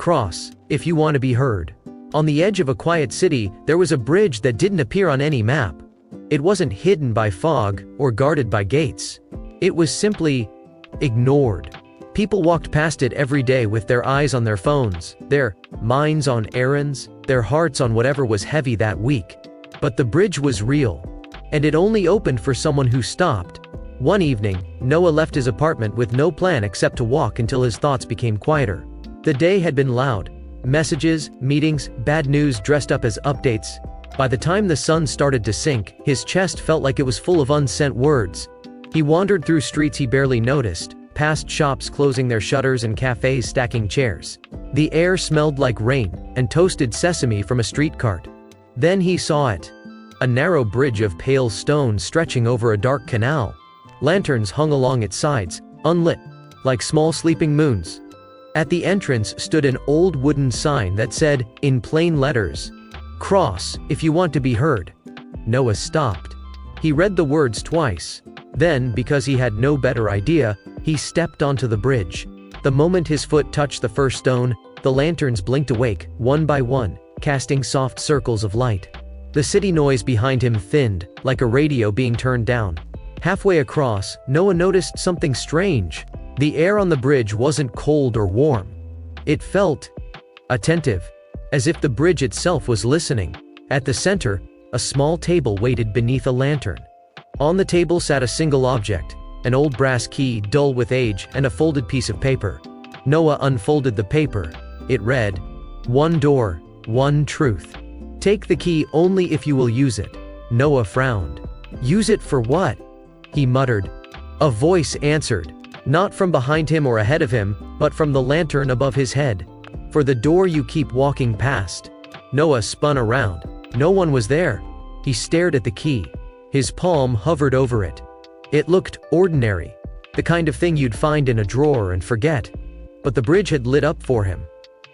Cross, if you want to be heard. On the edge of a quiet city, there was a bridge that didn't appear on any map. It wasn't hidden by fog or guarded by gates. It was simply ignored. People walked past it every day with their eyes on their phones, their minds on errands, their hearts on whatever was heavy that week. But the bridge was real, and it only opened for someone who stopped. One evening, Noah left his apartment with no plan except to walk until his thoughts became quieter. The day had been loud. Messages, meetings, bad news dressed up as updates. By the time the sun started to sink, his chest felt like it was full of unsent words. He wandered through streets he barely noticed, past shops closing their shutters and cafes stacking chairs. The air smelled like rain and toasted sesame from a street cart. Then he saw it. A narrow bridge of pale stone stretching over a dark canal. Lanterns hung along its sides, unlit, like small sleeping moons. At the entrance stood an old wooden sign that said, in plain letters, "Cross, if you want to be heard." Noah stopped. He read the words twice. Then, because he had no better idea, he stepped onto the bridge. The moment his foot touched the first stone, the lanterns blinked awake, one by one, casting soft circles of light. The city noise behind him thinned, like a radio being turned down. Halfway across, Noah noticed something strange. The air on the bridge wasn't cold or warm. It felt attentive, as if the bridge itself was listening. At the center, a small table waited beneath a lantern. On the table sat a single object, an old brass key dull with age and a folded piece of paper. Noah unfolded the paper. It read, "One door, one truth. Take the key only if you will use it." Noah frowned. "Use it for what?" he muttered. A voice answered, not from behind him or ahead of him, but from the lantern above his head. "For the door you keep walking past." Noah spun around. No one was there. He stared at the key. His palm hovered over it. It looked ordinary, the kind of thing you'd find in a drawer and forget. But the bridge had lit up for him.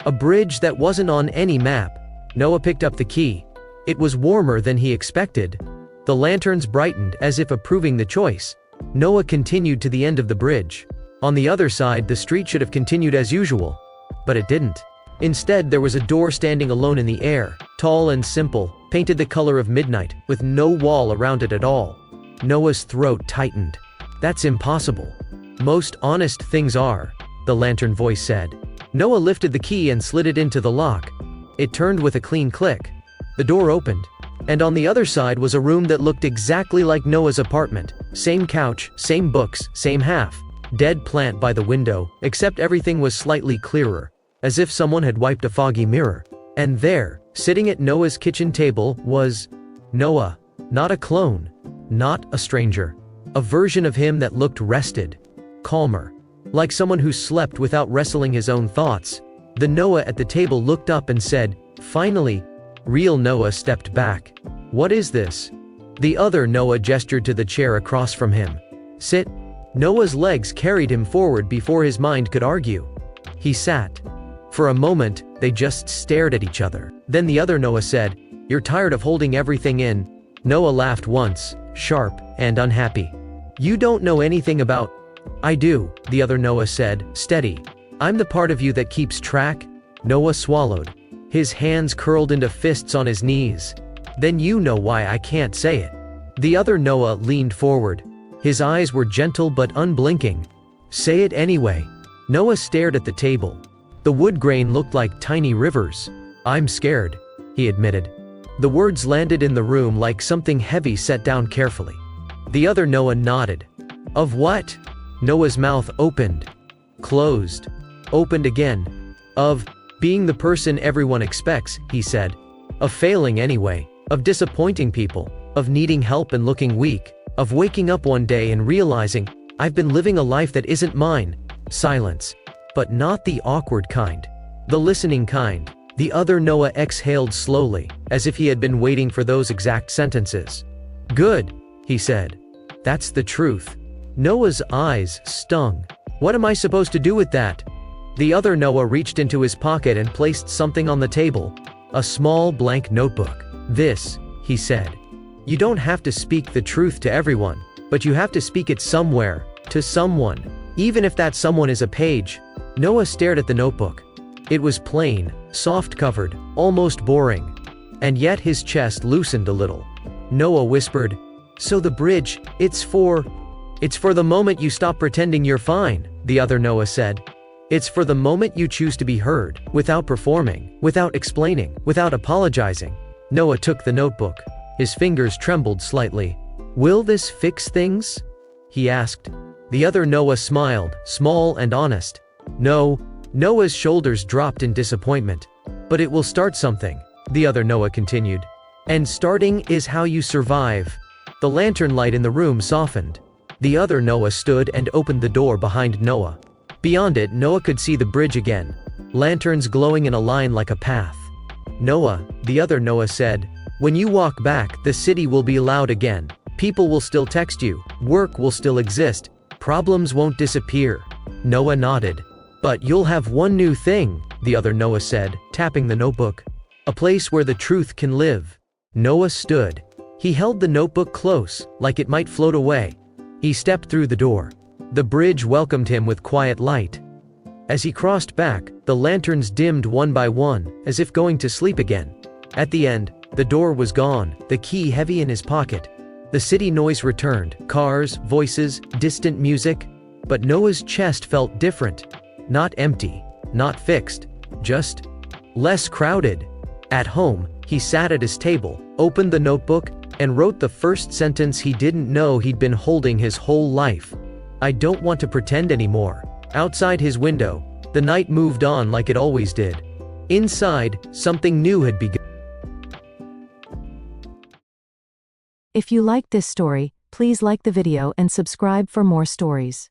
A bridge that wasn't on any map. Noah picked up the key. It was warmer than he expected. The lanterns brightened as if approving the choice. Noah continued to the end of the bridge. On the other side, the street should have continued as usual. But it didn't. Instead, there was a door standing alone in the air, tall and simple, painted the color of midnight, with no wall around it at all. Noah's throat tightened. "That's impossible." "Most honest things are," the lantern voice said. Noah lifted the key and slid it into the lock. It turned with a clean click. The door opened. And on the other side was a room that looked exactly like Noah's apartment. Same couch, same books, same half. Dead plant by the window, except everything was slightly clearer, as if someone had wiped a foggy mirror. And there, sitting at Noah's kitchen table, was Noah. Not a clone. Not a stranger. A version of him that looked rested. Calmer. Like someone who slept without wrestling his own thoughts. The Noah at the table looked up and said, "Finally." Real Noah stepped back. "What is this?" The other Noah gestured to the chair across from him. "Sit." Noah's legs carried him forward before his mind could argue. He sat. For a moment, they just stared at each other. Then the other Noah said, "You're tired of holding everything in." Noah laughed once, sharp and unhappy. "You don't know anything about—" "I do," the other Noah said, steady. "I'm the part of you that keeps track." Noah swallowed. His hands curled into fists on his knees. "Then you know why I can't say it." The other Noah leaned forward. His eyes were gentle but unblinking. "Say it anyway." Noah stared at the table. The wood grain looked like tiny rivers. "I'm scared," he admitted. The words landed in the room like something heavy set down carefully. The other Noah nodded. "Of what?" Noah's mouth opened. Closed. Opened again. "Of being the person everyone expects," he said. "Of failing anyway. Of disappointing people. Of needing help and looking weak. Of waking up one day and realizing, I've been living a life that isn't mine." Silence. But not the awkward kind. The listening kind. The other Noah exhaled slowly, as if he had been waiting for those exact sentences. "Good," he said. "That's the truth." Noah's eyes stung. "What am I supposed to do with that?" The other Noah reached into his pocket and placed something on the table. A small blank notebook. "This," he said. "You don't have to speak the truth to everyone, but you have to speak it somewhere, to someone. Even if that someone is a page." Noah stared at the notebook. It was plain, soft-covered, almost boring. And yet his chest loosened a little. Noah whispered, "So the bridge, it's for the moment you stop pretending you're fine," the other Noah said. "It's for the moment you choose to be heard, without performing, without explaining, without apologizing." Noah took the notebook. His fingers trembled slightly. "Will this fix things?" he asked. The other Noah smiled, small and honest. "No." Noah's shoulders dropped in disappointment. "But it will start something," the other Noah continued. "And starting is how you survive." The lantern light in the room softened. The other Noah stood and opened the door behind Noah. Beyond it, Noah could see the bridge again, lanterns glowing in a line like a path. "Noah," the other Noah said, "when you walk back, the city will be loud again. People will still text you, work will still exist, problems won't disappear." Noah nodded. "But you'll have one new thing," the other Noah said, tapping the notebook. "A place where the truth can live." Noah stood. He held the notebook close, like it might float away. He stepped through the door. The bridge welcomed him with quiet light. As he crossed back, the lanterns dimmed one by one, as if going to sleep again. At the end, the door was gone, the key heavy in his pocket. The city noise returned, cars, voices, distant music. But Noah's chest felt different. Not empty, not fixed, just less crowded. At home, he sat at his table, opened the notebook, and wrote the first sentence he didn't know he'd been holding his whole life. "I don't want to pretend anymore." Outside his window, the night moved on like it always did. Inside, something new had begun. If you liked this story, please like the video and subscribe for more stories.